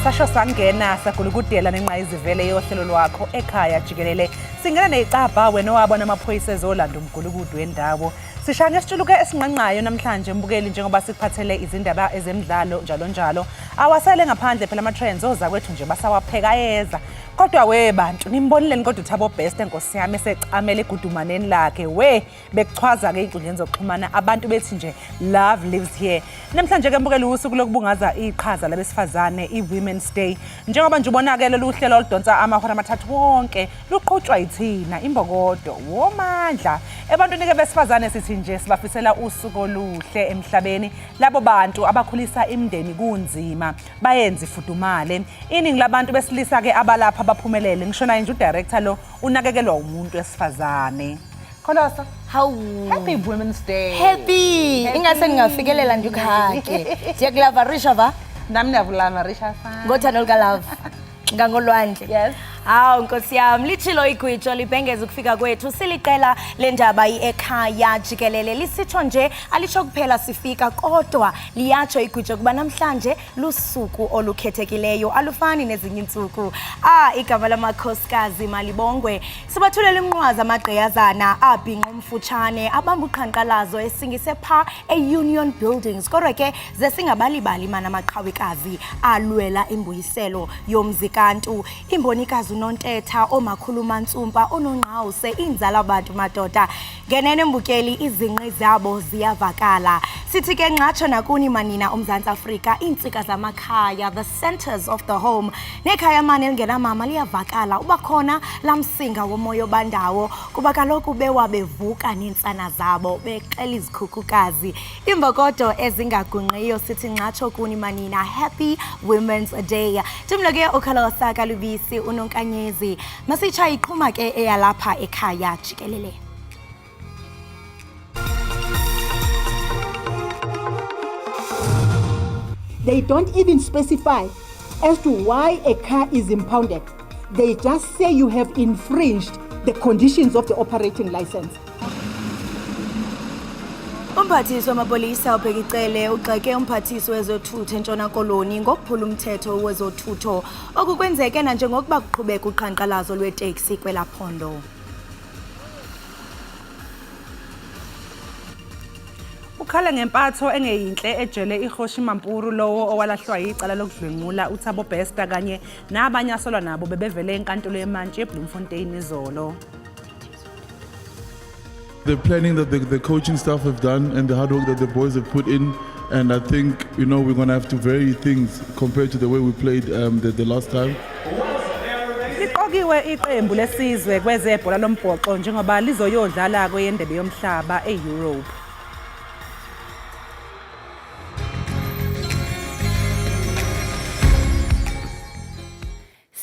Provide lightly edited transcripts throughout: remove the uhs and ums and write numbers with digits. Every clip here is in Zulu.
sasho sangena sagulukudela nenqa izivele yohlelo lwakho ekhaya jikelele singena necapha wena wabona amaphoyisa ezolanda umgulukudu wendawo sishaya ngesitshuluke esinqanqayo namhlanje mbukeli njengoba sikuphathele izindaba ezemidlalo njalo njalo awasele ngaphandle phela ama trends oza kwethu nje basawapheka yeza kodwa we bantu nimbonileni kodwa uThabo Best enkosi yami esecamela igudumaneni lakhe we bekuchwaza ke inkundleni zokuxhumana abantu bethi nje love lives here namhlanje ke mbukeli usuku lokubungaza iqhaza labesifazane iWomen's Day njengoba nje ubona ke lolu hlelo oludonsa amahora amathathu wonke luqhutshwa yithina imbokodo womandla ebantwini ke besifazane sithi nje sibafisela usuku oluhle emhlabeni labo bantu abakhulisa imindeni kunzima bayenza ifudumale iningi labantu besilisa ke abalapha baphumelele ngishona nje udirector lo unakekelwa umuntu wesifazane Kholosa how happy Women's Day happy ingase ngingafikelela nje ukhake siyakulava risha va nami niyavulana risha sana ngothando luka love ngangolwandle yes hawu nkosi yami lichilo igwijo libhengeza ukufika kwethu siliqela lendaba Ekhaya Jikelele lisitsho nje alisho kuphela sifika kodwa liyatsho igwijo kuba namhlanje lusuku olukhethekileyo alufani nezinye insuku igama lamakhosikazi malibongwe sibathulela imnqwazi amagqiyazana abhinqa umfutshane abamba uqhankqalazo esingise pha eUnion Buildings kodwa ke zesingabalibali mana amaqhawekazi alwela imbuyiselo yomzikantu imbonikazi unontetha omakhuluma ntsumpa onongqawuse inzala abantu madoda ngenene mbukeli izinqe zabo ziyavakala sithi ke nqatsho nakuni manina uMzantsi Afrika insika zamakhaya the centers of the home nekhaya manje elingena mama liyavakala ubakhona lamsinga womoya bandawo kuba kaloku bewabevuka nentsana zabo bexela izikhukhukazi imbokodo ezingagunqiyo sithi nqatsho kuni manina happy Women's Day Timloke uKhalosa Kalubisi unonkanyezi masitsha iqhuma ke eyalapha ekhaya jikelele They don't even specify as to why a car is impounded. They just say you have infringed the conditions of the operating license. Umphathiswa wamapolisa ubhekicele ugxeke umphathiswa wezothutho eNtshona Koloni ngokuphula umthetho wezothutho okukwenzeke na njengokuba kuqhubeka uqhankqalazo lweteksi kwelaphondo. ukhala ngempatho engeyinhle ejele iHoshi Mampuru lowo owalahlwa icala lokudlwengula uThabo Best kanye nabanye asolwa nabo bebevele enkantolo yemantshi eBloemfontein izolo. The planning that the coaching staff have done and the hard work that the boys have put in, and I think we're going to have to vary things compared to the way we played the last time. Liqokiwe iqembu lesizwe kwezebhola lombhoxo njengoba lizoyodlala kweNdebe yomhlaba eEurope.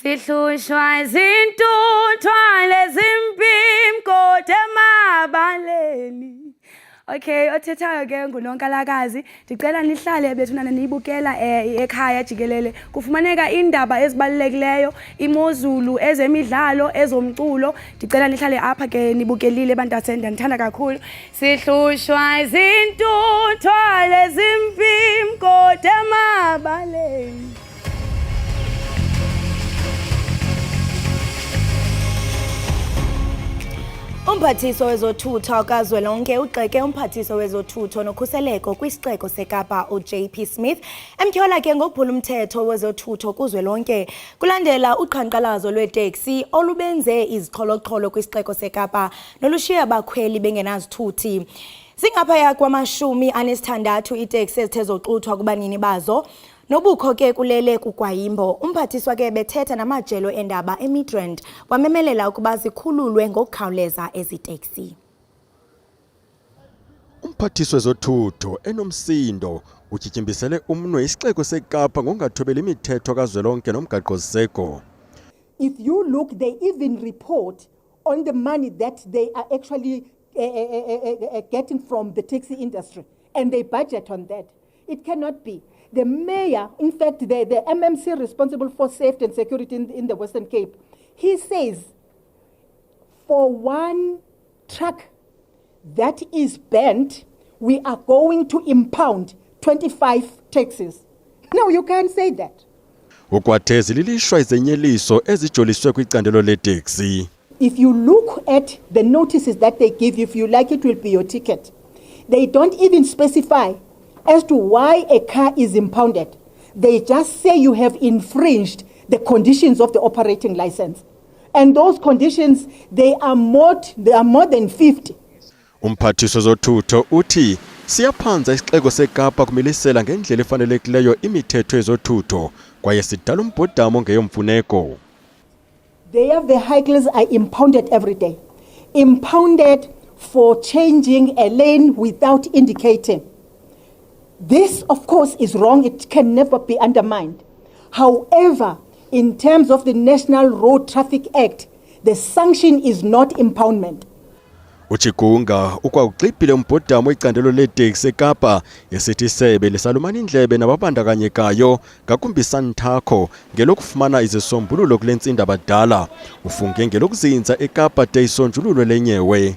Sihlushwa izintuthwa lezimpimko emabaleni. Okay, othethayo ke ngulonkalakazi ndicela nihlale bethunana niyibukela ekhaya jikelele kufumaneka indaba ezibalulekileyo imozulu ezemidlalo ezomculo ndicela nihlale apha ke nibukelile bantasenda ndithanda kakhulu sihlushwa izintuthwa lezimpimko emabaleni. Umphathiswa wezothutho kazwelonke ugxeke umphathiswa wezothutho nokhuseleko kwisixeko seKapa uJP Smith emtyola ke ngokuphula umthetho wezothutho kuzwelonke kulandela uqhankqalazo lweteksi olubenze iziqholoqholo kwisixeko seKapa nolushiya abakhweli bengenazithuthi. Singaphaya kwamashumi anesithandathu iteksi ezithe zoxuthwa kubanini bazo nobukho ke kulele kukwayimbo umphathiswa ke bethetha namajelo endaba eMidrand wamemelela ukuba zikhululwe ngokukhawuleza eziteksi. Umphathiswa wezothutho enomsindo utyityimbiselele umnwe isixeko seKapa ngokungathobeli imithetho kazwelonke nomgaqo-siseko. If you look, they even report on the money that they are actually getting from the taxi industry, and they budget on that. It cannot be. The mayor, in fact, the MMC responsible for safety and security in the Western Cape, he says for one truck that is banned, we are going to impound 25 taxis. No, you can't say that. ukwathezi lilishwa izenyeliso ezijoliswe kwicandelo leteksi. If you look at the notices that they give you, if you like, it will be your ticket. They don't even specify as to why a car is impounded. They just say you have infringed the conditions of the operating license. And those conditions, they are more than 50. Umphathiswa zothutho uthi siyaphanza isixeko seKapa kumilisela ngendlela efanelekileyo imithetho yezothutho kwaye sidala umbhodamo ngeyomfuneko. Their vehicles are impounded every day. Impounded for changing a lane without indicating. This, of course, is wrong. It can never be undermined. However, in terms of the National Road Traffic Act, the sanction is not impoundment. Uchikunga ukwawuxhiphile umbhodamo icandelo leteksi eKapa yesithi isebe lisalumana indlebe nababandakanyekayo ngakumbi Santakho ngelokufumana izisombululo kule ntsindaba dala ufunge ngelokuzinza eKapa de isonjululo lenyewe.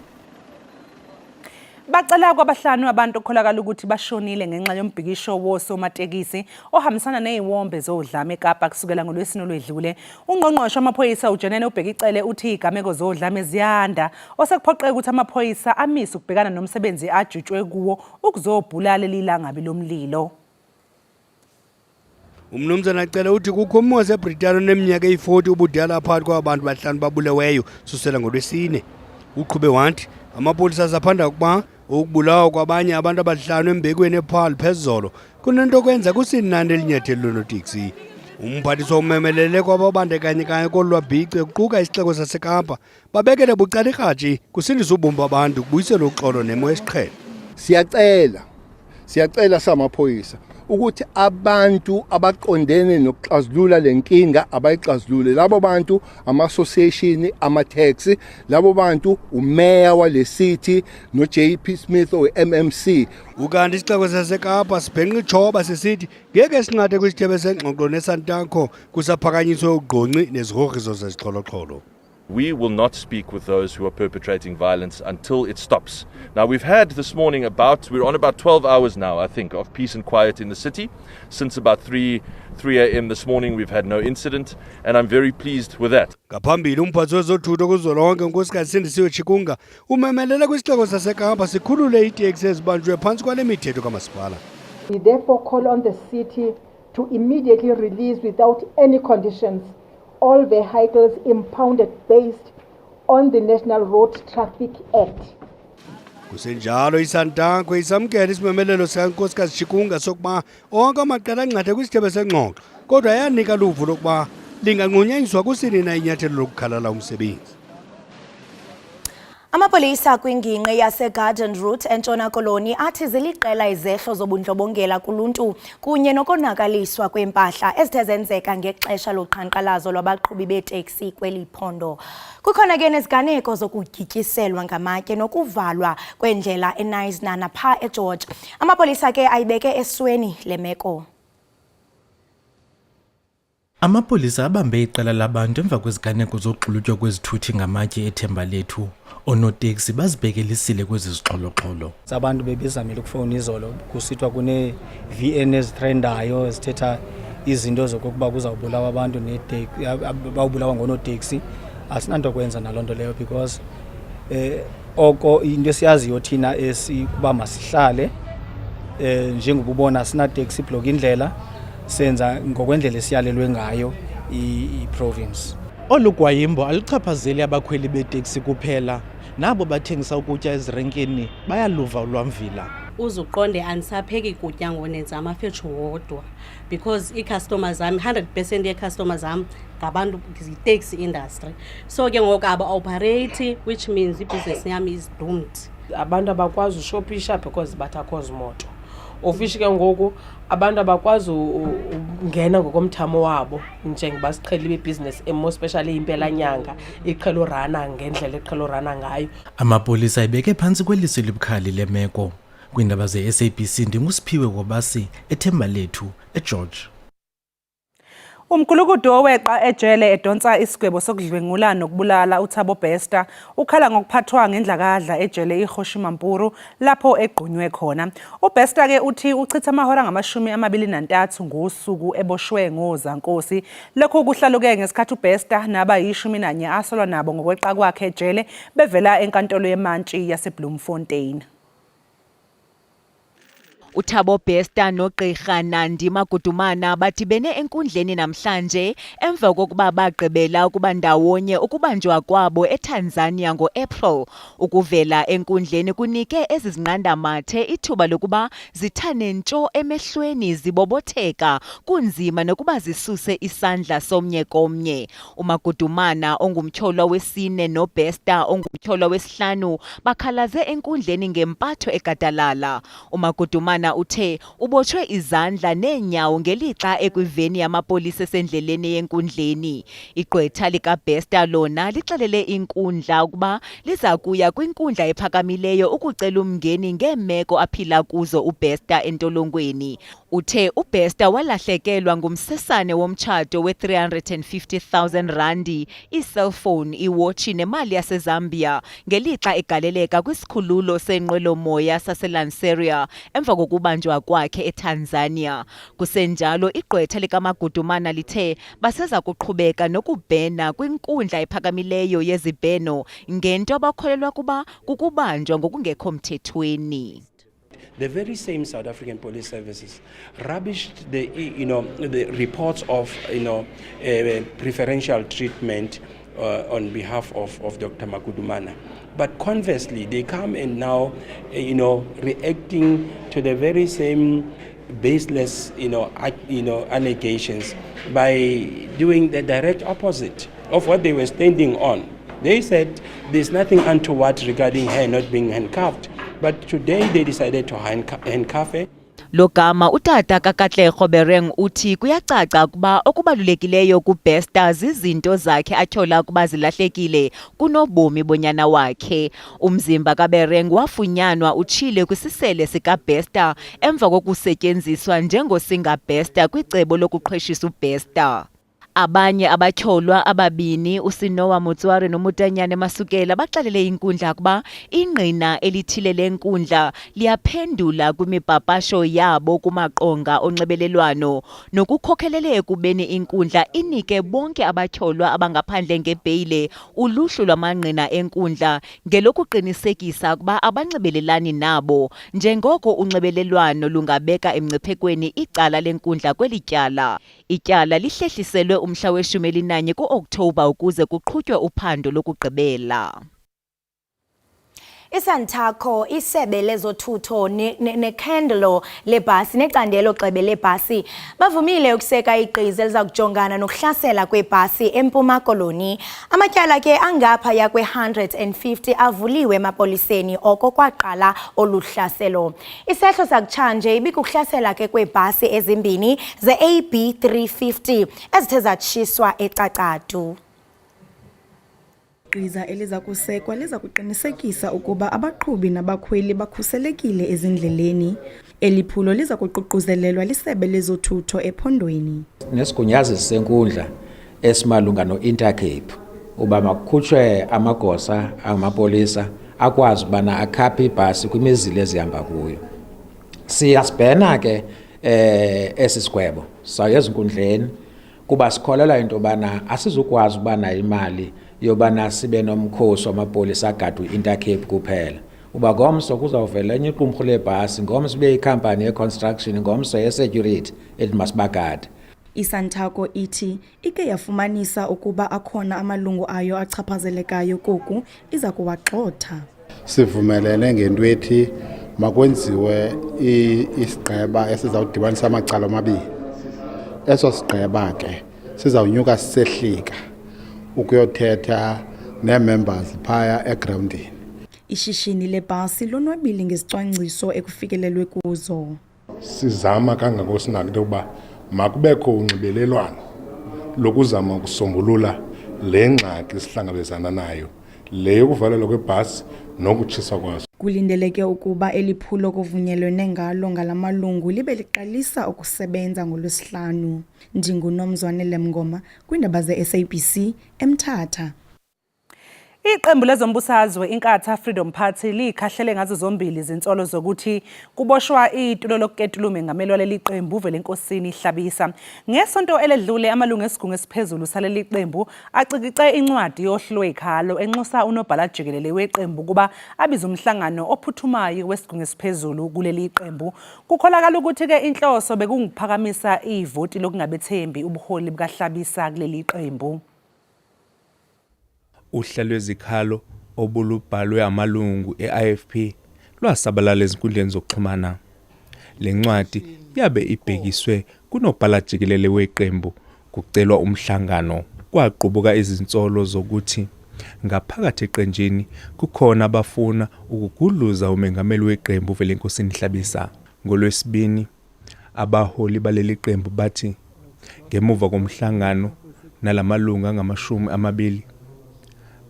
Bacela kwabahlanu abantu okholakala ukuthi bashonile ngenxa yombhikisho wosomatekisi ohambisana neziwombe zodlame eKapa kusukela ngoLwesine olwedlule. Ungqongqoshe wamaphoyisa uJenene uBhekicele uthi igameko zodlame ziyanda osekuphoqeka ukuthi amaphoyisa amise ukubhekana nomsebenzi ajutshwe kuwo ukuzobulala lilangabi lomlilo. Umnumzana acela uthi kukho uMose eBritano neminyaka eyi-40 ubudala phakathi kwabantu bahlanu babuleweyo susela ngoLwesine. Uqhube wathi amapolisa azaphanda ukuba ukubulawa kwabanye abantu abahlanu embekweni ePaarl phezolo kunento kwenza kusinandi elinyathelo lonoteksi. Umphathiswa umemelele kwababandakanyekayo kolwabhice kuquka isixeko saseKapa babekele bucala irhaji kusindisa ubomi babantu kubuyisela uxolo nemo esiqhelo. Siyacela samaphoyisa ukuthi abantu abaqondene nokuxazulula lenkinga abayixazulule. Labo bantu ama-association, ama-taxi, labo bantu umeya wale city no JP Smith o MMC. Ukanti isixeko saseKapa sibhenqa ijoba sesithi ngeke sinqade kwisithebe sengxoxo neSantakho kusaphakanyiswe ugqonci nezirhorhiso zezixholo-xholo. We will not speak with those who are perpetrating violence until it stops. Now, we've had this morning we're on about 12 hours now, I think, of peace and quiet in the city. Since about 3 a.m. this morning, we've had no incident, and I'm very pleased with that. Ngaphambili umphathiswa wezothutho kuzolonke unkosikazi Sindisiwe Chikunga umemelele kwisixeko saseKapa sikhulule iteksi ezibanjwe phantsi kwale mithetho kamasipala. We therefore call on the city to immediately release without any conditions all vehicles impounded based on the National Road Traffic Act. Kusenjalo iSantakho isamkela isimemelelo sikankosikazi Chikunga sokuba onke amaqela ancede kwisithebe sengxoxo kodwa yanika luvo lokuba linganqunyanyiswa kusini na inyathelo lokukhalala umsebenzi. Amapolisa kwingingqi yaseGarden Route eNtshona Koloni athi ziliqela izehlo zobundlobongela kuluntu kunye nokonakaliswa kwempahla ezithe zenzeka ngexesha loqhankqalazo lwabaqhubi beeteksi kweli phondo. Kukhona ke neziganeko zokugityiselwa ngamatye nokuvalwa kwendlela eNicenana pha eGeorge. Amapolisa ke ayibeke esweni le meko. Amapolisa abambe iqela labantu emva kweziganeko zoxulutywa kwezithuthi ngamatye eThemba Lethu. Onoteksi bazibhekelisile kwezi zixholo-xholo. Abantu bebezamile ukufona izolo kusithwa kune VN ezitrendayo ezithetha izinto zokuba kuzawubulawa abantu bawubulawa ngonoteksi. Asinanto kwenza nalonto leyo because oko into esiyaziyo thina esikuba masihlale njengoba ubona sina taxi block indlela senza ngokwendlela esiyalelwe ngayo i-province. Olugwayimbo aluchaphazeli abakhweli beteksi kuphela, nabo bathengisa ukutya ezirenkini bayaluva ulwamvila. Uzuqonde andisapheki kutya ngonenza amafetshu wodwa because i-customers zami 100% ye-customers zami ngabantu taxi industry. So ke ngoku aba-operate, which means i-business yami is doomed. Abantu abakwazi ushopisha because batakho zimoto. Ofishi ke ngoku abantu abakwazi ungena ngokomthamo wabo njengoba siqhelile ibusiness more especially impela nyanga iqhelo rana ngendlela eqhelo rana ngayo. Amapolisa ibeke phansi kwelisi libukhali lemeko kwindaba ze-SABC. Ndingusiphiwe Wobasi eThemba Lethu eGeorge. Umgulukudu oweqa ejele edonsa isigwebo sokudlwengula nokubulala uThabo Bester ukhala ngokuphathwa ngendlakadla ejele iHoshimampuru lapho egqunywe khona. uBester ke uthi uchitha amahora ngamashumi-23 ngosuku eboshwe ngozankosi. Lokho kuhlaluke ngesikhathi uBester naba-14 asolwa nabo ngokweqa kwakhe ejele bevela enkantolo yemantshi yaseBloemfontein. uThabo Bester noGqirha Nandi Magudumana badibene enkundleni namhlanje emva kokuba bagqibela ukuba ndawonye ukubanjwa kwabo eTanzania ngo-April. Ukuvela enkundleni kunike ezizinqandamathe ithuba lokuba zithane ntsho emehlweni zibobotheka kunzima nokuba zisuse isandla somnye komnye. uMagudumana ongumtyholwa wesine noBester ongumtyholwa wesihlanu bakhalaze enkundleni ngempatho egadalala. uMagudumana uthe ubotshwe izandla neenyawo ngelixa ekwiveni yamapolisa esendleleni yenkundleni. Igqwetha likaBester lona lixelele inkundla ukuba liza kuya kwinkundla ephakamileyo ukucela umngeni ngeemeko aphila kuzo uBester entolongweni. Uthe uBester walahlekelwa ngumsesane womtshato we-350,000 randi, i-cellphone, iwotshi nemali yaseZambia ngelixa egaleleka kwisikhululo senqwelomoya saseLanseria emva kokubanjwa kwakhe eTanzania. Kusenjalo igqwetha likaMagudumana lithe baseza kuqhubeka nokubhena kwinkundla ephakamileyo yezibheno ngento abakholelwa kuba kukubanjwa ngokungekho mthethweni. The very same South African Police Services rubbished the reports of preferential treatment on behalf of Dr. Magudumana. But conversely, they come and now reacting to the very same baseless allegations by doing the direct opposite of what they were standing on. They said there's nothing untoward regarding her not being handcuffed. But today they decided to handcuff her. Logama utata kaKatlego Bereng uthi kuyacaca ukuba okubalulekileyo kuBester zizinto zakhe athola ukuba zilahlekile kunobomi bonyana wakhe. Umzimba kaBereng wafunyanwa utshile kwisisele sikaBester emva kokusetyenziswa njengosinga Bester kwicebo lokuqhweshisa uBester. Abanye abatyholwa ababini uSinowa Motswari noMutanyane Masukela baxelele inkundla ukuba ingqina elithile lenkundla liyaphendula kwimibhabhasho yabo kumaqonga onxibelelwano nokukhokhelele ekubeni inkundla inike bonke abatyholwa abangaphandle ngebheyile uluhlu lwamangqina enkundla ngelokuqinisekisa ukuba abanxibelelani nabo njengoko unxibelelwano lungabeka emngciphekweni icala lenkundla kweli tyala. Ityala lihlehliselwe umhla we-11 ku-Okthobha ukuze kuqhutywe uphando lokugqibela. ISantaco, isebe lezothutho nekhendlo lebhasi necandelo xebe lebhasi bavumile ukuseka igqiza eliza kujongana nokuhlasela kwebhasi eMpuma Koloni. Amatyala ke angaphaya kwe-150 avuliwe emapoliseni oko kwaqala oluhlaselo. Isehlo sakutshanje ibikuhlasela ke kwebhasi ezimbini ze-AB 350 ezithe zatshiswa eCacadu. Igqiza eliza kusekwa liza kuqinisekisa ukuba abaqhubi nabakhweli bakhuselekile ezindleleni. Eliphulo liza kuququzelelwa lisebe lezothutho ephondweni. Nesigunyaziso senkundla esimalunga no-Intercape uba makukhutshwe amagosa amapolisa akwazi ubana akhaphe ibhasi kwimizila ezihamba kuyo. Siyasibhena ke esi sigwebo sayo ezinkundleni kuba sikholelwa into yobana asizukwazi ubana imali yobana sibe nomkhosi wamapolisa agada u-Intercape kuphela. Uba ngomso kuzawuvela enye iqumrhu lebhasi, ngomso ibe ikhampani ye-construction, ngomso ye-security ethi masibagade. ISantaco ithi ike yafumanisa ukuba akhona amalungu ayo achaphazelekayo koku iza kuwagxotha. Sivumelene ngento ethi makwenziwe isigqeba esizawudibanisa amacala amabini. Eso sigqeba ke sizawunyuka sisehlika ukuyothetha nee-members phaya egroundini. Ishishini lebhasi lonwabile ngezicwangciso ekufikelelwe kuzo. Sizama kangangosinako into yokuba makubekho unxibelelwano lokuzama ukusombulula le ngxaki sihlangabezana nayo, le yokuvalelwa kwebhasi nokutshiswa kwazo. Kulindeleke ukuba eliphulo kuvunyelwene ngalo ngalamalungu libe liqalisa ukusebenza ngoLwesihlanu. NdinguNomzwane Lemngoma kwiindaba ze-SABC eMthatha. Iqembu lezombusazwe iNkatha Freedom Party likhahlele ngazo zombili izinsolo zokuthi kuboshwa itulo lokuketula umengameli waleli qembu uVelenkosini Hlabisa. Ngesonto eledlule amalungu esigungu esiphezulu saleli qembu acikice incwadi yohlu lwekhalo enxusa unobhala Jikelele weqembu kuba abiza umhlangano ophuthumayo wesigungu esiphezulu kuleli qembu. Kukholakala ukuthi ke inhloso bekunguphakamisa ivoti lokungabethembi ubuholi bukaHlabisa kuleli qembu. Uhla lwezikhalo obulubhalwe amalungu e-IFP lwasabalala ezinkundleni zokuxhumana. Le ncwadi yabe ibhekiswe kunobhala Jikelele weqembu kucelwa umhlangano. Kwaqubuka izinsolo zokuthi ngaphakathi eqenjini kukhona abafuna ukugudluza umengameli weqembu uVelenkosini Hlabisa. NgoLwesibini abaholi baleli qembu bathi ngemuva komhlangano nalamalungu angama-20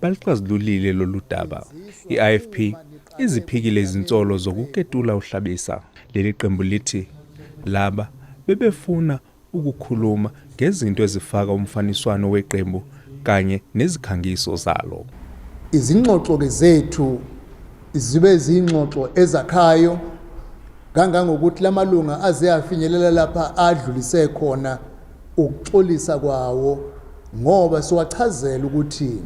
balixazululile lolu daba. I-IFP iziphikile izinsolo zokuketula uHlabisa. Leli qembu lithi laba bebefuna ukukhuluma ngezinto ezifaka umfaniswano weqembu kanye nezikhangiso zalo. Izingxoxo zethu zibe izingxoxo ezakhayo kangangokuthi lamalunga aze afinyelela lapha adlulise khona ukuxolisa kwawo, ngoba siwachazela ukuthi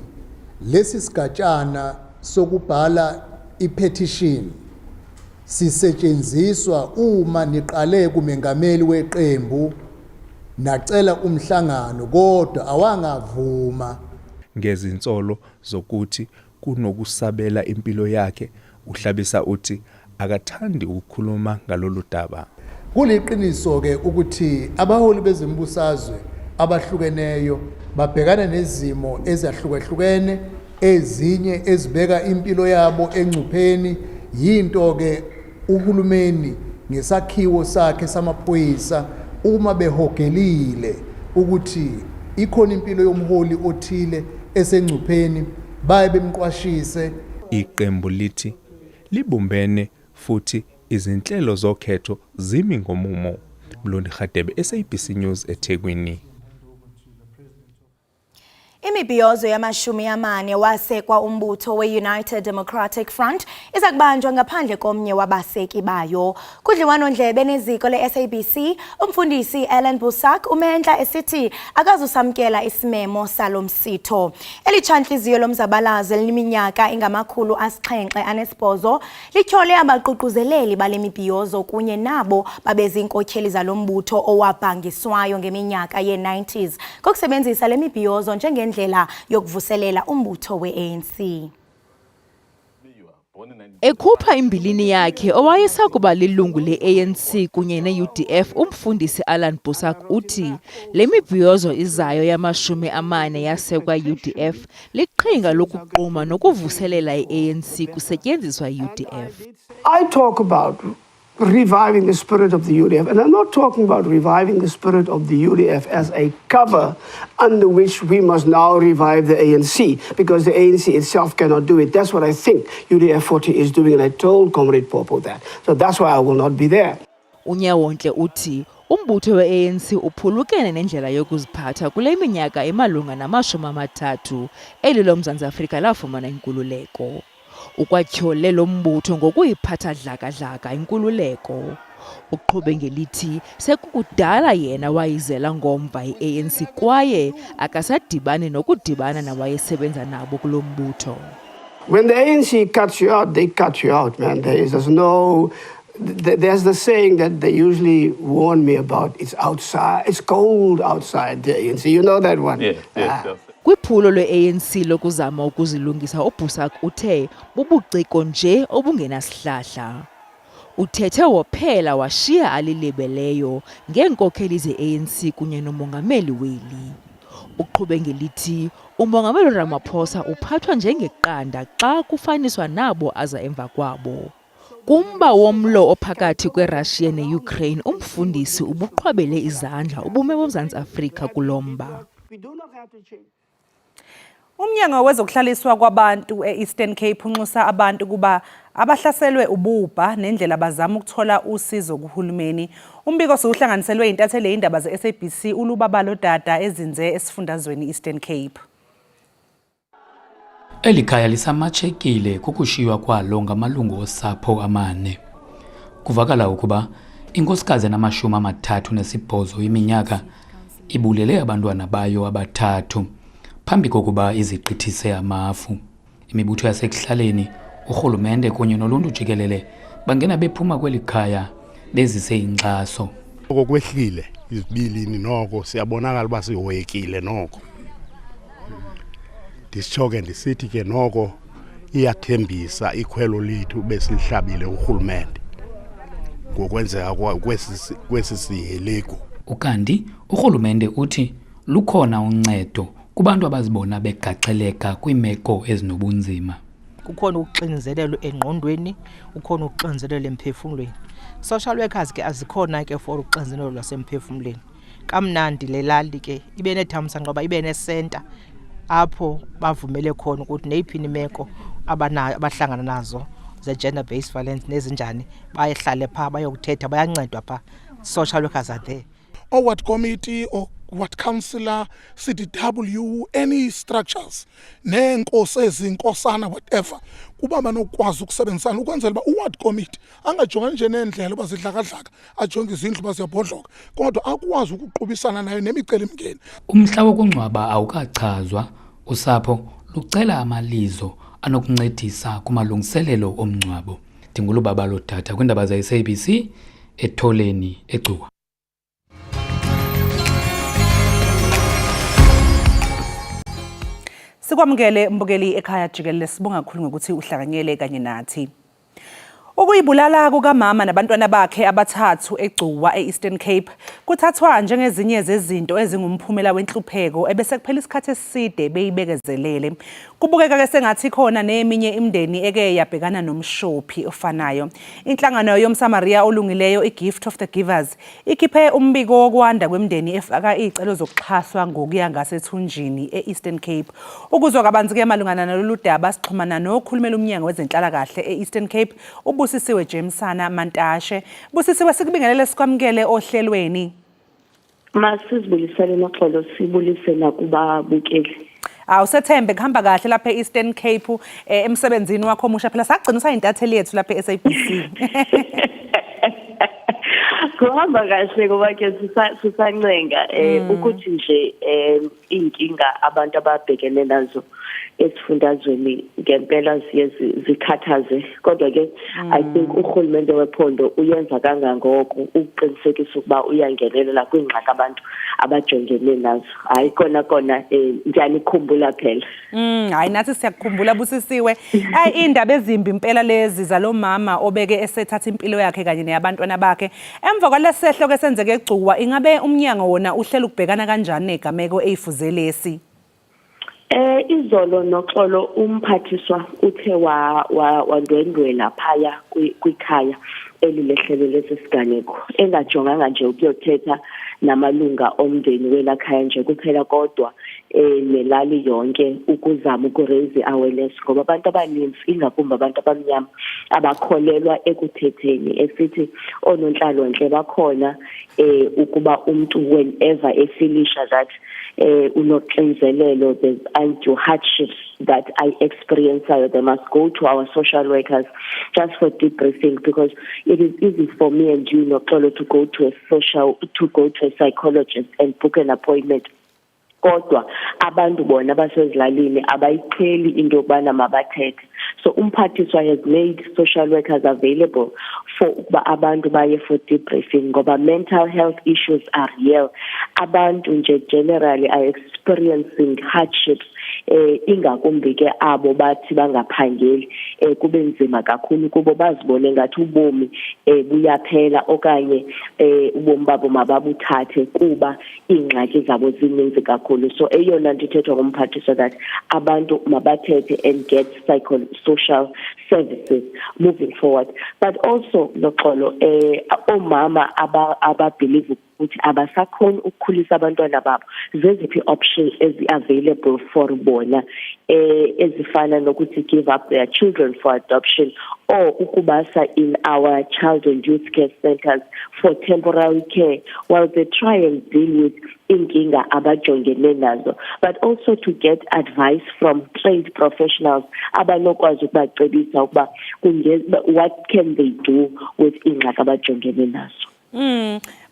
lesi sigatshana sokubhala ipetition sisetshenziswa uma niqale kumengameli weqembu nacela umhlangano kodwa awangavuma. Ngezinsolo zokuthi kunokusabela impilo yakhe, uHlabisa uthi akathandi ukukhuluma ngalolu daba. Kuliqiniso ke ukuthi abaholi bezimbusazwe abahlukeneyo babhekana nezimo ezahlukahlukene, ezinye ezibeka impilo yabo engcupheni. Yinto ke uhulumeni ngesakhiwo sakhe samaphoyisa uma behogelile ukuthi ikhona impilo yomholi othile esengcupheni baye bemqwashise. Iqembu lithi libumbene futhi izinhlelo zokhetho zimi ngomumo. Mlondi Khadebe, SABC News, eThekwini. Imibhiyozo yama-40 wasekwa umbutho we-United Democratic Front iza kubanjwa ngaphandle komnye wabaseki bayo. Kudliwano-ndlebe neziko le-SABC, umfundisi Ellen Busak umehla esithi akazusamkela isimemo salo msitho. Elitshantliziyo lomzabalazo eliminyaka engama-708 lityhole abaququzeleli bale mibhiyozo kunye nabo babezinkokheli zalo mbutho owabhangiswayo ngeminyaka ye-90s kokusebenzisa le mibhiyozo njengendlela yokuvuselela umbutho we-ANC. Ekhupha imbilini yakhe owayesakuba lilungu le-ANC kunye ne-UDF, umfundisi Alan Busak uthi le mibhiyozo izayo yama-40 yasekwa UDF liqhinga lokuquma nokuvuselela i-ANC kusetyenziswa i-UDF. I talk about reviving the spirit of the UDF, and I'm not talking about reviving the spirit of the UDF as a cover under which we must now revive the ANC, because the ANC itself cannot do it. That's what I think UDF 40 is doing, and I told Comrade Popo that. So that's why I will not be there. Unyawontle uthi umbutho we-ANC uphulukene nendlela yokuziphatha kule minyaka emalunga na-30 eli loMzantsi Afrika lafumana inkululeko. Ukwatyhole lo mbutho ngokuyiphatha dlaka-dlaka inkululeko. Uqhube ngelithi sekukudala yena wayizela ngomva i-ANC kwaye akasadibani nokudibana nawayesebenza nabo kulo mbutho. When the ANC cuts you out, they cut you out, man. There's the saying that they usually warn me about. It's outside. It's cold outside the ANC. You know that one? Yeah. Kwiphulo lwe-ANC lokuzama ukuzilungisa, uBusak uthe bubuciko nje obungenasihlahla. Uthethe wophela washiya alilebeleyo ngeenkokheli ze-ANC kunye nomongameli weli. Uqhube ngelithi umongameli Ramaphosa uphathwa njengeqanda xa kufaniswa nabo aza emva kwabo. Kumba womlo ophakathi kweRussia ne-Ukraine, umfundisi ubuqhwabele izandla ubume boMzantsi Afrika kulomba. Umnyango wezokuhlaliswa kwabantu e-Eastern Cape unxusa abantu kuba abahlaselwe ububha nendlela bazama ukuthola usizo kuhulumeni. Umbiko sokuhlanganiselwe intatheli Iindaba ze-SABC ulubabalo dada ezinze esifundazweni Eastern Cape. Elikhaya lisamachekile kukushiywa kwalo ngamalungu osapho amane. Kuvakala ukuba inkosikazi enama-38 iminyaka ibulele abantwana bayo abathathu phambi kokuba izigqithise amafu. Imibutho yasekuhlaleni, urhulumente kunye noluntu jikelele bangena bephuma kweli khaya bezise inkxaso. Okwehlile izibilini noko siyabonakala uba sihoyekile noko. Ndisitsho ke ndisithi ke noko iyathembisa ikhwelo lethu besilihlabile urhulumente ngokwenzeka kwesi sihelegu. Ukanti urhulumente uthi lukhona uncedo kubantu abazibona begaxeleka kwiimeko ezinobunzima. Kukhona ukuxinzelelo engqondweni, kukhona ukuxinzelelo emphefumlweni. Social workers ke azikhona ke for uxinzelelo lwasemphefumlweni. Kamnandi lelali ke ibe nethamsanqa ngoba ibe nesenta apho bavumele khona ukuthi neyiphini imeko abahlangana nazo ze gender based violence nezinjani bayehlale pha bayokuthetha bayancedwa pha. Social workers are there. Or what committee or what councillor, CDW, any structures, neenkosi ezinkosana whatever, kuba banokwazi ukusebenzisana ukwenzela uba uward committee angajongani nje neendlela uba zidlaka-dlaka, ajonge izindlu uba ziyabhodloka, kodwa akwazi ukuqubisana nayo nemicelimngeni. Umhla wokungcwaba awukachazwa, usapho lucela amalizo anokuncedisa kumalungiselelo omngcwabo. Ndingulubabalo data kwiindaba ze-SABC etholeni eGcuwa. Sikwamukele mbukeli Ekhaya Jikelele, sibonga kakhulu ngokuthi uhlanganyele kanye nathi. Ukuyibulala kukamama nabantwana bakhe abathathu eGcuwa e-Eastern Cape kuthathwa njengezinye zezinto ezingumphumela wenhlupheko ebese kuphela isikhathi eside beyibekezelele. Kubukeka ke sengathi khona neminye imindeni eke yabhekana nomshophi ofanayo. Inhlangano yomsamaria olungileyo iGift of the Givers ikhiphe umbiko wokwanda kwemindeni efaka izicelo zokuxhaswa ngokuya ngasethunjini e-Eastern Cape. Ukuzwa kabanzi ke malungana nalolu daba sixhumana nokhulumela umnyango wezenhlalakahle e-Eastern Cape Busisiwe Jamesana Mantashe. Busisiwe sikubingelele sikwamukele ohlelweni. Masizibulisele noxolo sibulisela kubabukeli. Awusethembe kuhamba kahle lapha e-Eastern Cape emsebenzini wakho omusha phela sagcina sayintatheli yethu lapha e-SABC. Kuhamba kahle ngoba ke sisancenga ukuthi nje inkinga abantu ababhekene nazo esifundazweni ngempela zikhathaze, kodwa ke I think urhulumente wephondo uyenza kangangoko ukuqinisekisa ukuba uyangenelela kwingxaki abantu abajongene nazo. Hayi kona ngiyanikhumbula phela. Hayi nathi siyakukhumbula Busisiwe. Indaba ezimbi impela lezi zalomama obeke esethatha impilo yakhe kanye neyabantwana bakhe. Emva kwalesehlo ke senzeke eGcuwa, ingabe umnyango wona uhlela ukubhekana kanjani negameko eyifuzelesi? Izolo noxolo umphathiswa uthe wandwendwela phaya kwikhaya elilehlelo lesisiganeko engajonganga nje ukuyothetha namalunga omndeni welakhaya nje kuphela kodwa nelali yonke ukuzama ukuraise awareness ngoba abantu abaninzi ingakumbi abantu abamnyama abakholelwa ekuthetheni esithi ononhlalonhle bakhona ukuba umuntu whenever efilisha that unoxinzelelo, there's undue hardships that I experience, they must go to our social workers just for debriefing, because it is easy for me and you to go to a psychologist and book an appointment. Kodwa abantu bona basezilalini abayiqheli into yokubana mabathethe. So umphathiswa has made social workers available for ukuba abantu baye for debriefing ngoba mental health issues are real. Abantu nje generally are experiencing hardships ingakumbi ke abo bathi bangaphangeli kube nzima kakhulu kubo bazibone ngathi ubomi buyaphela okanye ubomi babo mababuthathe kuba ingxaki zabo zininzi kakhulu. So eyona nto ithethwa ngumphathiswa that abantu mabathethe and get social services moving forward. But also noxolo omama ababelieve ukuthi abasakhona ukukhulisa abantwana babo zeziphi options available for bona ezifana nokuthi give up their children for adoption or ukubasa in our child and youth care centers for temporary care while they try and deal with inkinga abajongene nazo, but also to get advice from trained professionals abanokwazi ukubacebisa ukuba what can they do with ingxaki abajongene nazo.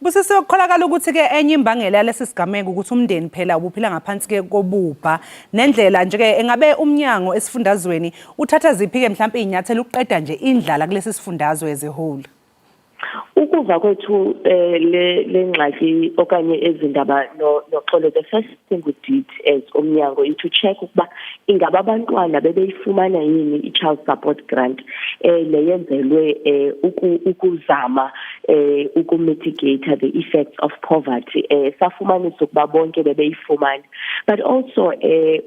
Busisi ukukholakala ukuthi ke enye imbangela yalesi sigameko ukuthi umndeni phela ubuphila ngaphansi ke kobupha nendlela nje ke engabe umnyango esifundazweni uthatha ziphi ke mhlawumbe inyathelo ukuqeda nje indlala kulesi sifundazwe as a whole. Ukuva kwethu lengxaki okanye ezindaba noxolo, the first thing we did as umnyango is to check ukuba ingaba abantwana bebeyifumana yini i-child support grant leyenzelwe ukuzama ukumitigate the effects of poverty. Safumanisa ukuba bonke bebeyifumana, but also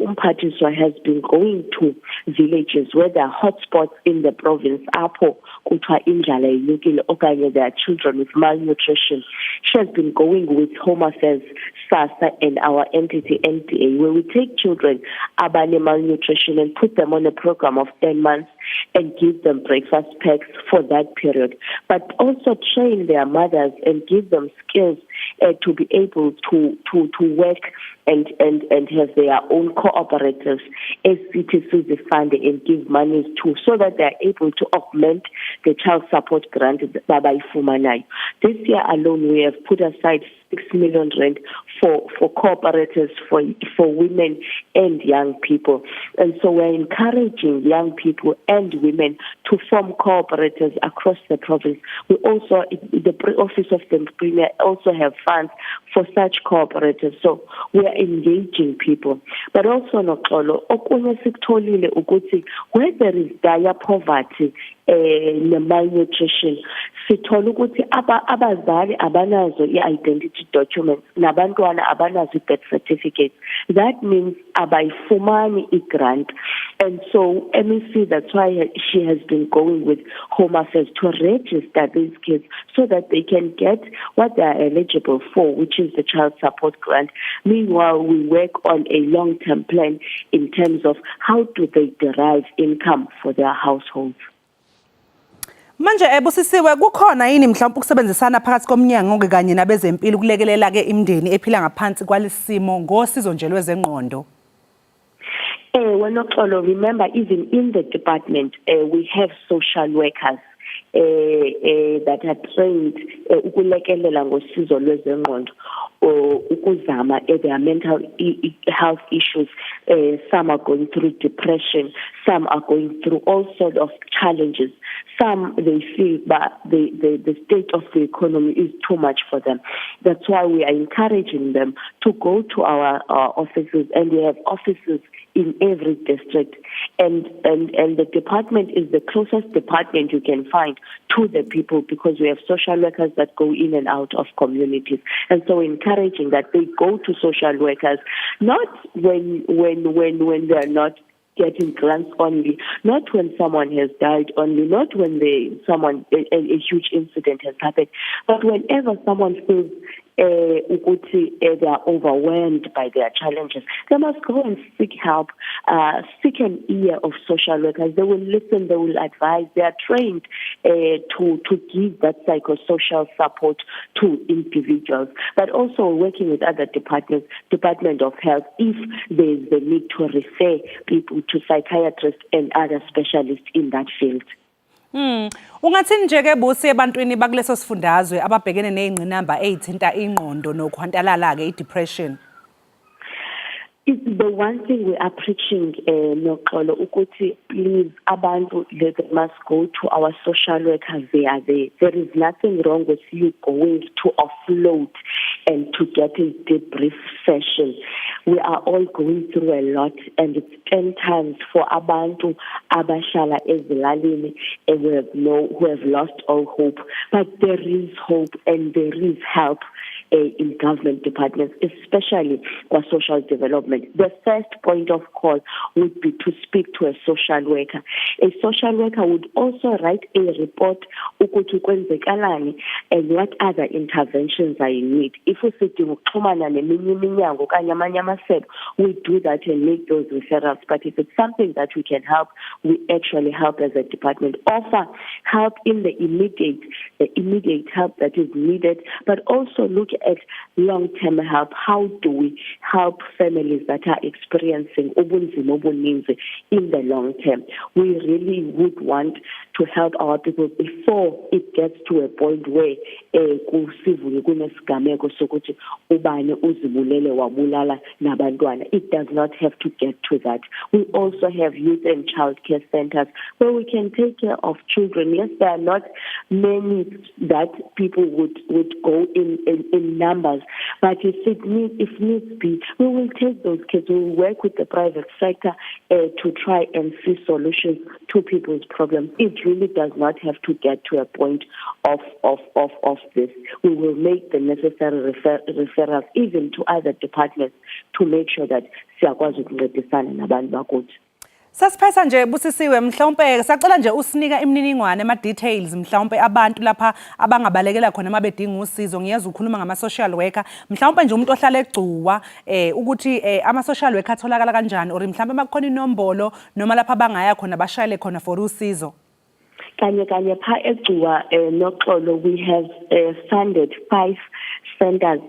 umphathiswa has been going to villages where there are hotspots in the province apho kuthiwa indlala inyukile okanye there are children with malnutrition. She has been going with Home Affairs, SASSA and our entity NTA, where we take children abane malnutrition and put them on a program of 10 months and give them breakfast packs for that period, but also train their mothers and give them skills to be able to work and have their own cooperatives as CTC fund and give money to, so that they are able to augment the child support grant by Fumanai. This year alone, we have put aside 6 million rand for cooperatives for women and young people, and so we're encouraging young people and women to form cooperatives across the province. We also, the office of the premier also have funds for such cooperatives, so we are engaging people. But also noxolo okunye sikutholile ukuthi where there is dire poverty malnutrition, sithola ukuthi abazali abanazo i-identity documents nabantwana abanazo i-birth certificates. That means abayifumani i-grant, and so MEC, that's why she has been going with Home Affairs to register these kids so that they can get what they are eligible for, which is the child support grant. Meanwhile, we work on a long-term plan in terms of how do they derive income for their households. Manje Busisiwe kukhona yini mhlawumbe ukusebenzisana phakathi komnyango kanye nabezempilo ukulekelela ke imndeni ephila ngaphansi kwalisimo ngosizo nje lwezengqondo? Noxolo, remember even in the department we have social workers that are trained ukulekelela ngosizo lwezengqondo ukuzama their mental health issues. Some are going through depression, some are going through all sorts of challenges. Some, they feel that the state of the economy is too much for them. That's why we are encouraging them to go to our offices, and we have offices in every district, and the department is the closest department you can find to the people, because we have social workers that go in and out of communities, and so encouraging that they go to social workers, not when they are not getting grants only, not when someone has died only, not when a huge incident has happened, but whenever someone feels they are overwhelmed by their challenges, they must go and seek help, seek an ear of social workers. They will listen, they will advise. They are trained to give that psychosocial support to individuals, but also working with other departments, Department of Health, if there is the need to refer people to psychiatrists and other specialists in that field. Ungathini nje ke Busi ebantwini bakuleso sifundazwe ababhekene nezingqinamba ezithinta ingqondo nokuhantalala ke i-depression? The one thing we are preaching, Noxolo, ukuthi please abantu, they must go to our social workers. They are there. There is nothing wrong with you going to offload and to get a debrief session. We are all going through a lot, and it's 10 times for abantu abashala ezilalini who have lost all hope. But there is hope and there is help in government departments, especially for social development. The first point of call would be to speak to a social worker. A social worker would also write a report ukuthi kwenzekalani and what other interventions are in need. If we sidinga ukuxhumana neminye iminyango okanye amanye amasebe, we do that and make those referrals. But if it's something that we can help, we actually help as a department. Offer help in the immediate help that is needed, but also look at long-term help. How do we help families that are experiencing ubunzima obuninzi in the long term? We really would want to help our people before it gets to a point where kusivuke kunesigameko sokuthi ubani uzibulele wabulala nabantwana. It does not have to get to that. We also have youth and child care centers where we can take care of children. Yes, there are not many that people would go in numbers, but if needs be, we will take those kids. We will work with the private sector to try and see solutions to people's problems. It really does not have to get to a point of this. We will make the necessary referrals even to other departments to make sure that siyakwazi ukuncedisana nabantu bakuthi. Sasiphetha nje Busisiwe, mhlawumbe sacela nje usinika imininingwane ama-details mhlawumbe abantu lapha abangabalekela khona mabedinga usizo. Ngiyeza ukhuluma ngama-social worker, mhlawumbe nje umuntu ohlala egcuwa ukuthi ama-social worker atholakala kanjani, or mhlawumbe makukhona inombolo noma lapha abangaya khona bashayele khona for usizo. Kanye pha egcuwa noxolo, we have funded 5 centers,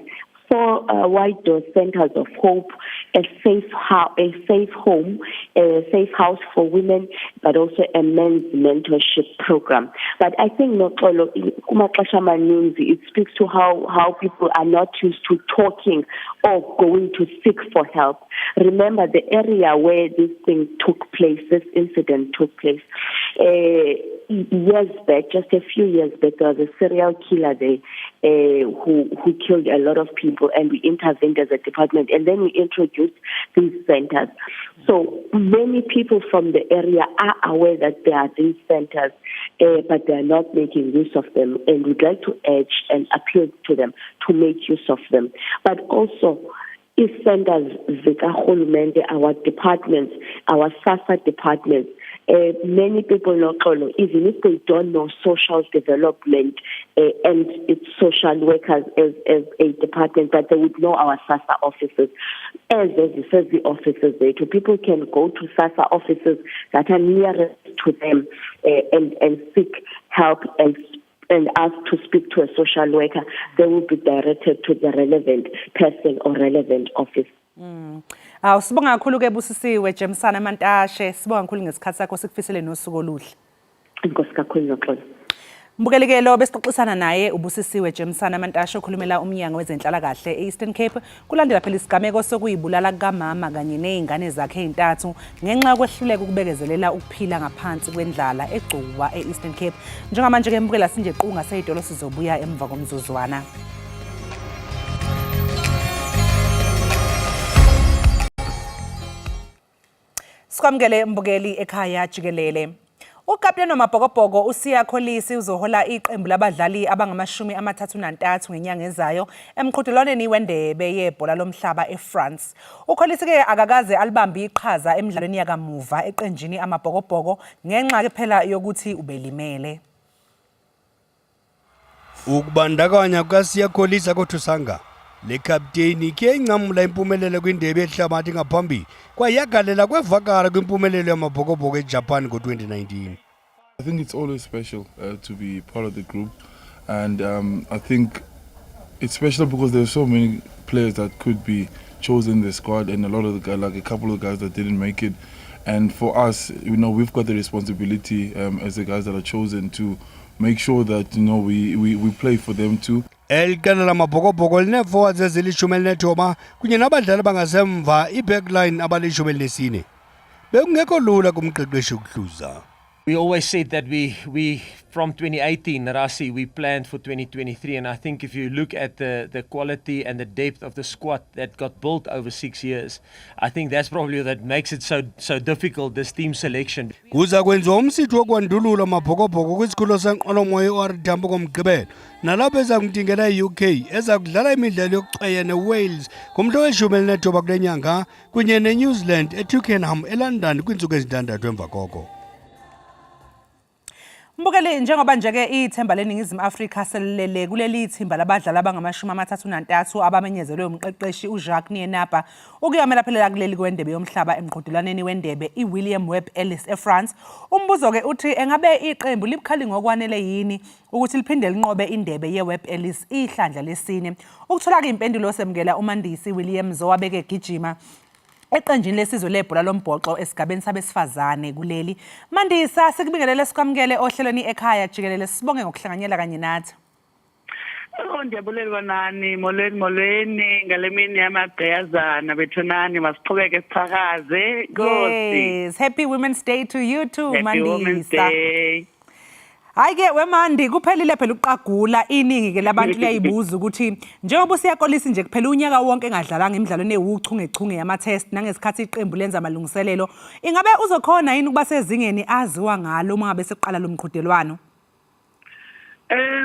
4 wide door centers of hope, a safe home, a safe house for women, but also a men's mentorship program. But I think noxolo kumaxesha amaninzi, it speaks to how people are not used to talking or going to seek for help. Remember the area where this incident took place. Years back, just a few years back, there was a serial killer there who killed a lot of people, and we intervened as a department, and then we introduced these centers. So many people from the area are aware that there are these centers, but they are not making use of them, and we'd like to urge and appeal to them to make use of them. But also, if centers, our departments, our SASA departments, many people know, even if they don't know social development and its social workers as a department, but they would know our SASA offices as the offices there. So people can go to SASA offices that are nearest to them and seek help and ask to speak to a social worker. They will be directed to the relevant person or relevant office. Sibonga kakhulu ke Busisiwe Jemsana Mantashe, sibonga kakhulu ngesikhathi sakho sikufisele nosuku oluhle. Inkosi kakhulu noxolo. Mbukelekelo besixoxisana naye uBusisiwe Jemsana Mantashe okhulumela umnyango wezenhlalakahle eEastern Cape. Kulandela phela isigameko sokuyibulala kamama kanye nezingane zakhe ezintathu ngenxa yokwehluleka ukubekezelela ukuphila ngaphansi kwendlala egcuwa eEastern Cape. Njengamanje ke mbukela sinje qunga seyidolo sizobuya emva komzuzwana. Sikwamukele mbukeli Ekhaya Jikelele. Ukapteni wamabhokobhoko uSiya Kholisi uzohola iqembu labadlali abangama-33 ngenyanga ezayo emqhudelwaneni wendebe yebhola lomhlaba eFrance. UKholisi ke akakaze alibambe iqhaza emidlalweni yakamuva eqenjini amabhokobhoko ngenxa ke phela yokuthi ubelimele. Ukubandakanya kukaSiya Kholisi akuthusanga. Le captain ke incamula impumelelo kwindebe yehlabathi ngaphambili kwayagalela kwevakala kwimpumelelo yamabhokobhoko eJapan ngo-2019. I think it's always special to be part of the group, and I think it's special because there's so many players that could be chosen in the squad, and a lot of the guys, like a couple of guys that didn't make it. And for us, we've got the responsibility as the guys that are chosen to make sure that we play for them too. Elqela lamabhokobhoko line-forwards ezili-19 kunye nabadlali bangasemva i-backline abali-14. Bekungekho lula kumqeqeshi ukuhluza. We always said that we from 2018, Rasi, we planned for 2023. And I think if you look at the quality and the depth of the squad that got built over 6 years, I think that's probably that makes it so difficult, this team selection. kuza kwenziwa umsitho wokwandulula amabhokobhoko kwisikhulo senqwelomoya i-OR Tambo ngomgqibelo nalapho eza kundingela i-UK eza kudlala imidlalo yokucheya ne-Wales ngomhla we-19 kule nyanga kunye ne-New Zealand eTwickenham eLondon kwiintsuku ezintandathu emva koko. Mbukeli, njengoba nje-ke ithemba leNingizimu Afrika selilele kuleli thimba labadlali abangama-33 abamenyezelwe umqeqeshi uJacques Iindaba ukuyomela phela kuleli kwendebe yomhlaba emqhudelaneni wendebe iWilliam Webb Ellis eFrance. Umbuzo-ke uthi engabe iqembu libukhali ngokwanele yini ukuthi liphinde linqobe indebe yeWebb Ellis ihlandla lesine. Ukuthola-ke impendulo semukela uMandisi Williams owabeke gijima eqenjini lesizwe lebhola lombhoxo esigabeni sabesifazane kuleli. Mandisa, sikubingelele sikwamukele ohlelweni Ekhaya Jikelele, sibonge ngokuhlanganyela kanye nathi. Ndiyabulelwa nani, molweni ngale mini yamabheyazana bethunani, masiqhubeke siphakaze. Nkosi. Yes, happy Women's Day to you too, Mandisa. Happy Women's Day. Hayi-ke wemandi kuphelile phela ukuqagula iningi-ke labantu liyayibuza ukuthi njengoba usiyakolisa nje kuphela unyaka wonke engadlalanga emidlalweni ewuchungechunge yama-test nangesikhathi iqembu lenza amalungiselelo, ingabe uzokhona yini ukuba sezingeni aziwa ngalo uma ngabe seqala lo mqhudelwano?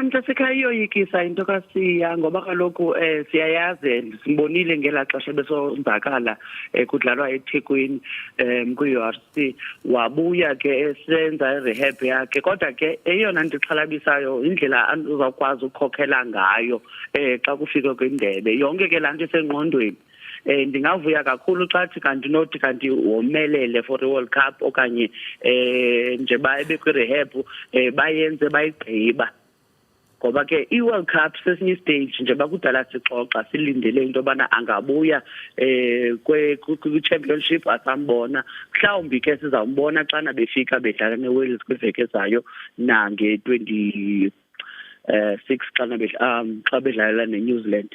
Mtasekhaya iyoyikisa into kaSiya ngoba kaloku siyayazi simbonile ngelaa xesha besonzakala kudlalwa eThekwini kwi-URC wabuya ke esenza irehab yakhe, kodwa ke eyona nto ixhalabisayo indlela uzawukwazi ukukhokhela ngayo xa kufika kwindebe. Yonke ke laa nto isengqondweni. Ndingavuya kakhulu xa thi kanti womelele for i-World Cup okanye nje babe kwi-rehab bayenze bayigqiba. Ngoba ke i-World Cup sesinye stage nje bakudala sixoxa silindele into yobana angabuya kwi-championship asambona. Mhlawumbi ke sizawumbona xana befika bedlala ne-Wales kwiveki ezayo nange-26 xa bedlalela ne-New Zealand.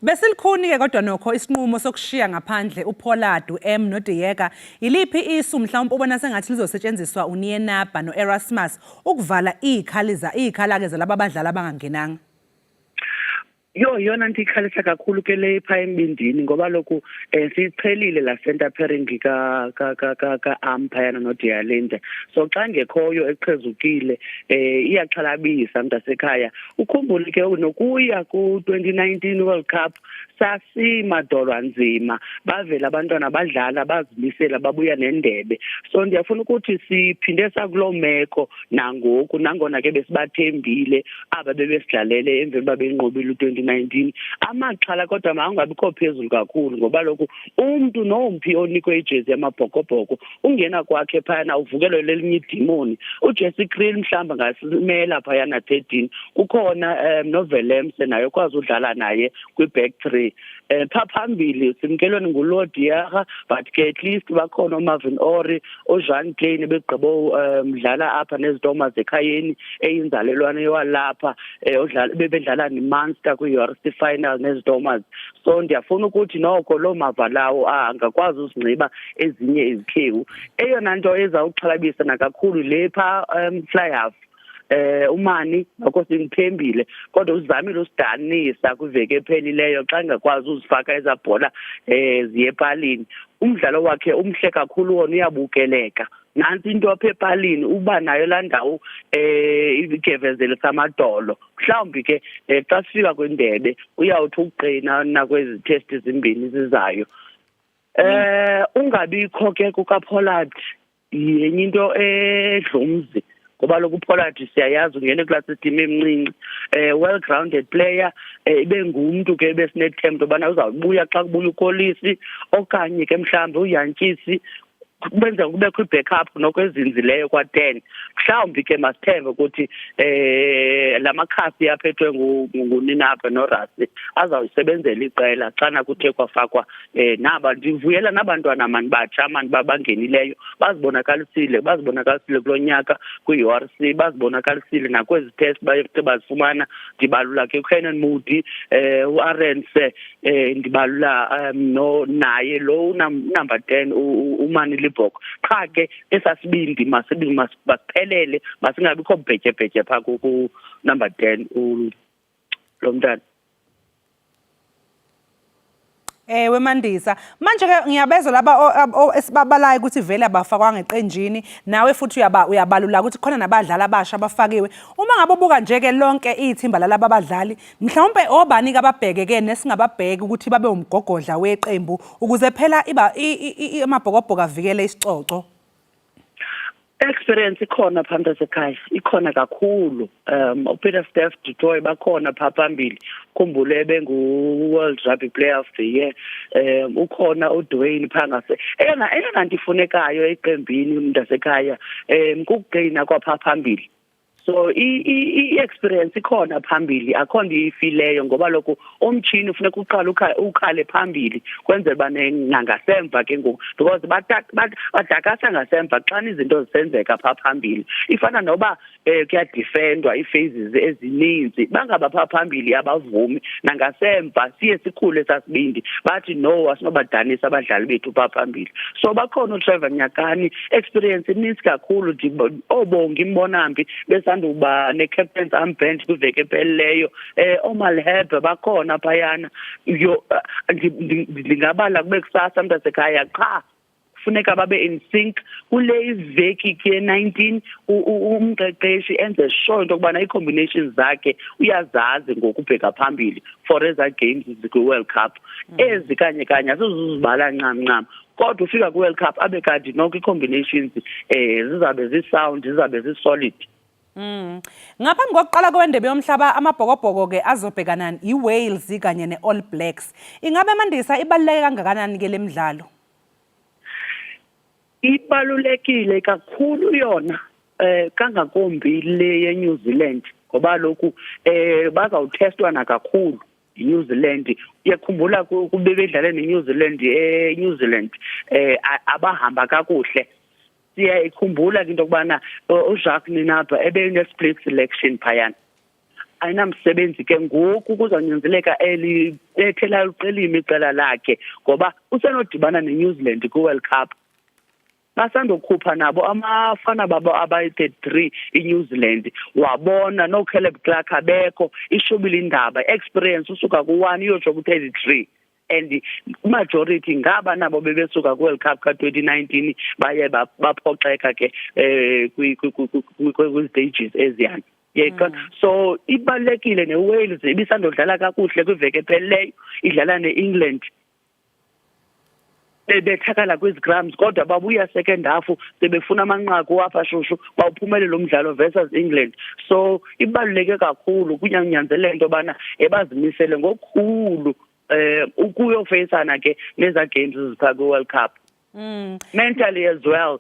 Besilikhuni-ke kodwa nokho isinqumo sokushiya ngaphandle uPollard, noDiyeka, yiliphi isu mhlawumbe ubona sengathi lizosetshenziswa uNienaba noErasmus ukuvala iy'khala-ke zalaba badlali abangangenanga? Yona nto ikhalisa kakhulu ke le pha embindini ngoba lokhu siyichelile la center pairing ka-Ampayana noDiyalende. So xa ngekhoyo eqhezukile iyaxhalabisa Mntasekhaya. Ukhumbule ke nokuya ku-2019 World Cup sasimadolwa nzima, bavela abantwana badlala bazimisela babuya nendebe. So ndiyafuna ukuthi siphinde sakuloo meko nangoku nangona ke besibathembile aba bebesidlalele emveni babenqobile u-2019. Amaxhala kodwa mangabikho phezulu kakhulu ngoba lokhu umntu nomphi onikwe ijezi yamabhokobhoko ungena kwakhe phayana uvukelwe lelinye idimoni. uJesse Kriel mhlawumbe ngasimela phayana 13. Kukhona noVelemse naye okwazi udlala naye kwi-back 3. Phambili simkelweni nguLodiaga, but ke at least bakhona uMarvin Ori, uJean Klein begqibo mdlala apha nezitomas ekhayeni eyinzalelwane yowalapha bebedlala neMunster kwi-URC final nezitomas. So ndiyafuna ukuthi noko loo mava lawo angakwazi usinxiba ezinye izikhewu. Eyona nto ezawuxhalabisa nakakhulu le pha fly half umani noko simthembile kodwa uzamile usidanisa kwiveki ephelileyo xa ngakwazi uzifaka ezabhola ziyepalini. Umdlalo wakhe umhle kakhulu wona uyabukeleka. Nansi into apha epalini uba nayo laa ndawo igevezelo samadolo. Mhlawumbi ke xa sifika kwindebe uyawuthi ukuqina nakwezi test zimbini zizayo. Ungabikho ke kukaPollard yenye into edlumzi ngoba lokhu uPollard siyayazi ungene kulaa team emncinci, well grounded player, ibe ngumntu ke besinethemba ubana uzawubuya xa kubuya uKolisi okanye ke mhlawumbe uYantshisi benza kubekho i-backup nokwezinzileyo kwa-10. Mhlawumbi ke masithembe ukuthi la makhasi aphethwe nguNinaba noRasi azawusebenzela iqela xana kuthe kwafakwa naba. Ndivuyela nabantwana mani batsha mani babangenileyo bazibonakalisile kulo nyaka kwi-URC, bazibonakalisile nakwezi test bayethe bazifumana. Ndibalula ke uKenan Moody, uArense, ndibalula naye lo number 10 umani Springbok qha ke esasibindi masiphelele masingabikho bhetye pha ku number 10 lo mntana. Ewe Mandisa, manje ke ngiyabezwa laba esibabalayo ukuthi vele abafakwanga eqenjini, nawe futhi uyabalula ukuthi khona nabadlali abasha abafakiwe. Uma ngabe ubuka nje ke lonke ithimba lalaba abadlali, mhlawumbe obani ke ababheke ke nesingababheki ukuthi babe umgogodla weqembu ukuze phela amabhokobhoko avikele isicoco. Experience ikhona phambi Ekhaya, ikhona kakhulu. Peter Steph Dutoy bakhona pha phambili. Khumbule bengu World Rugby Player of the Year. Ukhona uDwayne phangase. Eyona ndifunekayo eqembini mntasekhaya ukugcina kwapha phambili. So i-experience ikhona phambili akho ndiyifileyo ngoba lokho umtshini ufuneka uqala ukhale phambili kwenzela bane nangasemva ke ngoku because badakasa ngasemva xa izinto zisenzeka pha phambili ifana noba kuyadefendwa iphases ezininzi bangaba pha phambili abavumi nangasemva siye sikhule sasibindi bathi no asinobadanisa abadlali bethu pha phambili so bakhona uTrevor Nyakani experience ininzi kakhulu obongi imbonambi uba ne-captain's armband kwiveki ephelileyo omalhebe bakhona phayana ndingabala kube kusasa mntasekhaya qha kufuneka babe in sync kule iveki ke-19 umqeqeshi enze sure into yokubana ii-combinations zakhe uyazazi ngokubheka phambili for eza games kwi-World Cup ezi kanye asizuzibala ncam kodwa ufika kwi-World Cup abe kanti noko ii-combinations zizabe zisound zizabe zisolid. Ngaphambi kokuqala kwendebe yomhlaba amabhokobhoko ke azobhekana iWales kanye neAll Blacks. Ingabe Mandisa ibaluleke kangakanani ke lemidlalo? Ibalulekile kakhulu yona kangakombi le yeNew Zealand ngoba lokhu bazawuthestwa kakhulu iNew Zealand uyakhumbula kube bedlale neNew Zealand eNew Zealand abahamba kakuhle siyayikhumbula into yokubana uJacques Ninaba ebene-split selection phayana ayinamsebenzi ke ngoku kuzawunyanzeleka ethela uqelima iqela lakhe ngoba usenodibana neNew Zealand kwi-World Cup basandokhupha nabo amafana babo abayi-33 iNew Zealand wabona no-Caleb Clark abekho ishubile Iindaba experience usuka ku-1 iyotsho ku-33 and majority ngaba nabo bebesuka ku-World Cup ka-2019 baye baphoxeka ke kwi-stages eziyana so ibalulekile neWales ibisandodlala kakuhle kwiveki ephelileyo idlala neEngland bethakala kwizigrams kodwa babuya second half sebefuna amanqaku apha shushu bawuphumelela umdlalo versus England so ibaluleke kakhulu kunyanzeleke into yobana ebazimisele ngokukhulu ukuyofacana ke neza games zipha kwi-World Cup mentally as well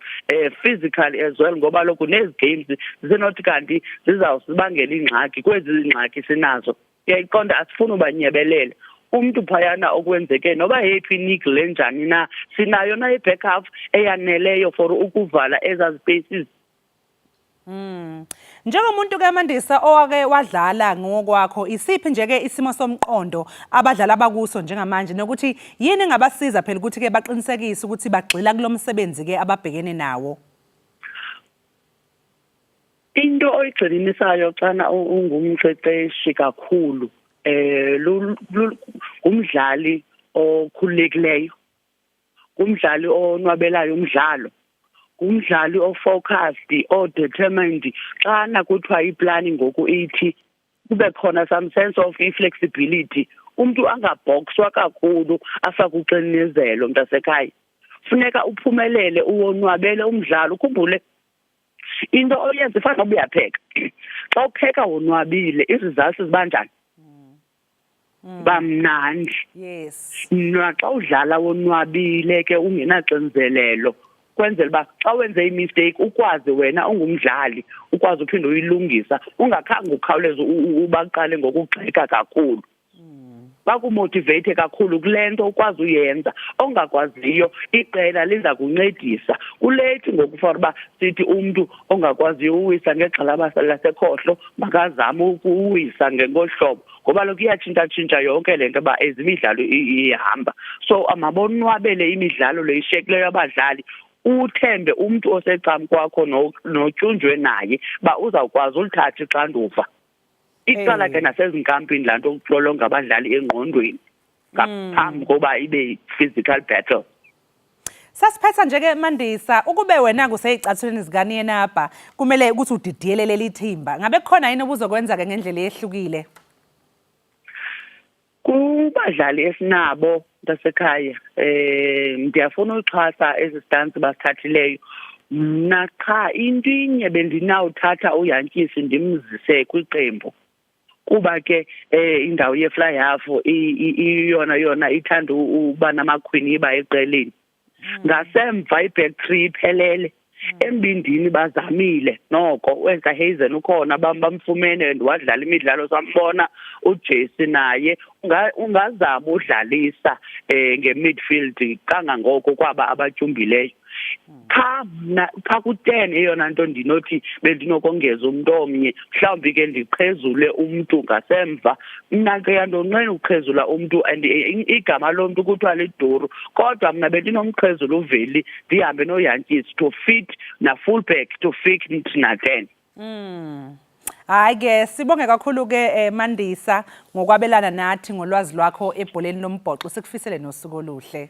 physically as well ngoba lokhu nezi games zinothi kanti zizawusibangela ingxaki kwezi ingxaki sinazo uyayiqonda asifuni ubanyebelela umuntu phayana okwenzeke noba yephi nickel enjani na sinayo na i-back half eyaneleyo for ukuvala eza spaces. Njengomuntu ke Mandisa owake wadlala ngokwakho isiphi nje ke isimo somqondo abadlala bakuso njengamanje nokuthi yini engabasiza phela ukuthi ke baqinisekise ukuthi bagxila kulomsebenzi ke ababhekene nawo? Into oyigcinisayo xana ungumqeqeshi kakhulu umdlali okhululekileyo umdlali onwabelayo umdlalo umdlali ofocused determined xana kuthiwa iplani ngoku ithi kube khona some sense of flexibility umuntu angabhoxwa kakhulu asakuxinezelo mntasekhaya funeka uphumelele uwonwabele umdlalo ukhumbule into oyenza ifana noba uyapheka xa upheka wonwabile izizathu zibanjani bamnandi yes naxa udlala wonwabile ke ungenaxinzelelo kwenzela uba xa wenze imistake ukwazi wena ungumdlali ukwazi uphinde uyilungisa ungakhange ukhawuleze ubaqale ngokugxeka kakhulu bakumotivate kakhulu kule nto ukwazi uyenza ongakwaziyo iqela liza kuncedisa kulethi ngokufana uba sithi umntu ongakwaziyo uwisa ngegxalaba lasekhohlo makazame ukuwisa ngengohlobo ngoba lokhu iyatshintsha yonke le nto uba ezimidlalo ihamba so amabonwabele imidlalo le ishekileyo abadlali uthembe umuntu osecam kwakho notyunjwe naye ba uzawukwazi ulithatha ixanduva. Iqala ke nasezinkampini laa nto ukuxolonga abadlali engqondweni ngaphambi koba ibe physical battle. Sasiphetha nje-ke Mandisa, ukube wena kuseyicathulweni zikaNienaba kumele ukuthi udidiyele leli thimba. Ngabe kukhona yini obuzokwenza-ke ngendlela eyehlukile? Kubadlali esinabo ntasekhaya ndiyafuna uxhasa ezi stance basithathileyo. Mna cha into inye bendinawuthatha uyantshisi ndimzise kwiqembu kuba ke indawo ye-fly half yona ithanda uba namakhwiniba eqeleni. Ngasemva i-back three iphelele embindini bazamile noko wenza Hazen ukhona bamfumene and wadlala imidlalo sambona uJesse naye ungazama udlalisa nge-midfield kangangoko kwaba abatyumbileyo. Pha ku-10 eyona nto ndinothi bendinokongeza umuntu omnye mhlawumbi ke ndiqhezule umntu ngasemva. Mna ke yandonqena ukuqhezula umntu and igama lomntu kuthiwa liduru kodwa mna bendinomqhezula uveli ndihambe noyantshisi to fit na-fullback to fit na-10. Hayi ke sibonge kakhulu ke Mandisa ngokwabelana nathi ngolwazi lwakho ebholeni lombhoxo. Sikufisele nosuku oluhle.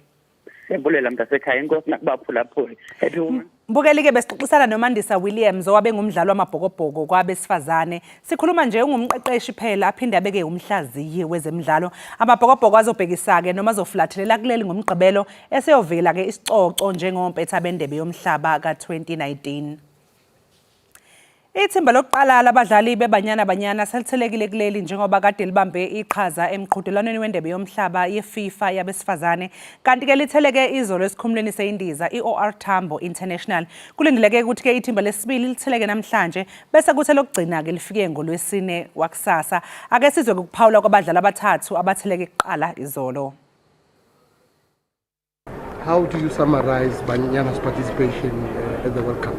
Siyabulela mntasekhaya, inkosi nakubaphulaphuli. Happy woman. Mbukeli ke besixoxisana noMandisa Williams owabe ngumdlali wamabhokobhoko kwabesifazane. Sikhuluma nje ungumqeqeshi phela aphinde abeke umhlaziyi wezemidlalo. Amabhokobhoko azobhekisa ke noma azoflathelela kuleli ngomgqibelo eseyovela ke isicoco njengompetha bendebe yomhlaba ka-2019. Ithimba lokuqala labadlali bebanyana selithelekile kuleli njengoba kade libambe iqhaza emqhudelwaneni wendebe yomhlaba yeFIFA yabesifazane kanti ke litheleke izolo esikhumulweni seyindiza iOR Tambo International. Kulindeleke ukuthi ke ithimba lesibili litheleke namhlanje bese kuthi lokugcina ke lifike ngolwesine wakusasa. Ake sizwe ukuphawula kwabadlali abathathu abatheleke kuqala izolo. How do you summarize Banyana's participation at the World Cup?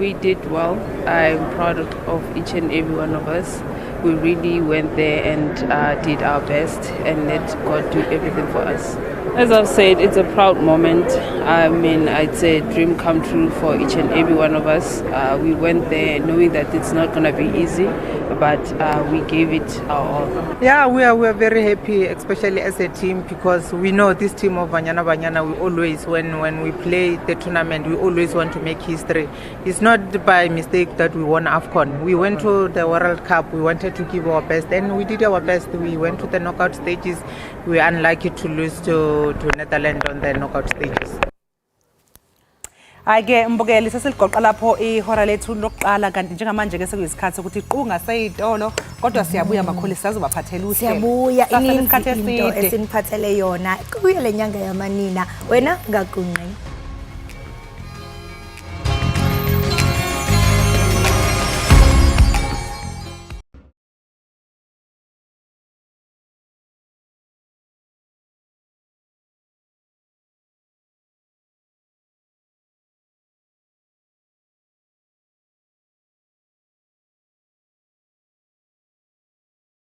We did well. I'm proud of each and every one of us. We really went there and did our best and let God do everything for us. As I've said, it's a proud moment. I mean, it's a dream come true for each and every one of us. We went there knowing that it's not going to be easy, but we gave it our all. Yeah, we are very happy, especially as a team, because we know this team of Banyana, we always, when we play the tournament, we always want to make history. It's not by mistake that we won AFCON. We went to the World Cup, we wanted to give our best, and we did our best. We went to the knockout stages. We were unlucky to lose to Netherlands on the knockout stages. Ake mbukeli sesiligoqa lapho ihora lethu lokuqala kanti njengamanje ke sekuyisikhathi ukuthi iqunga seyitolo kodwa siyabuya makhulu sizobaphathela uhlelo. Siyabuya iningi into esiniphathele yona kuyo lenyanga yamanina wena ngaqunqe.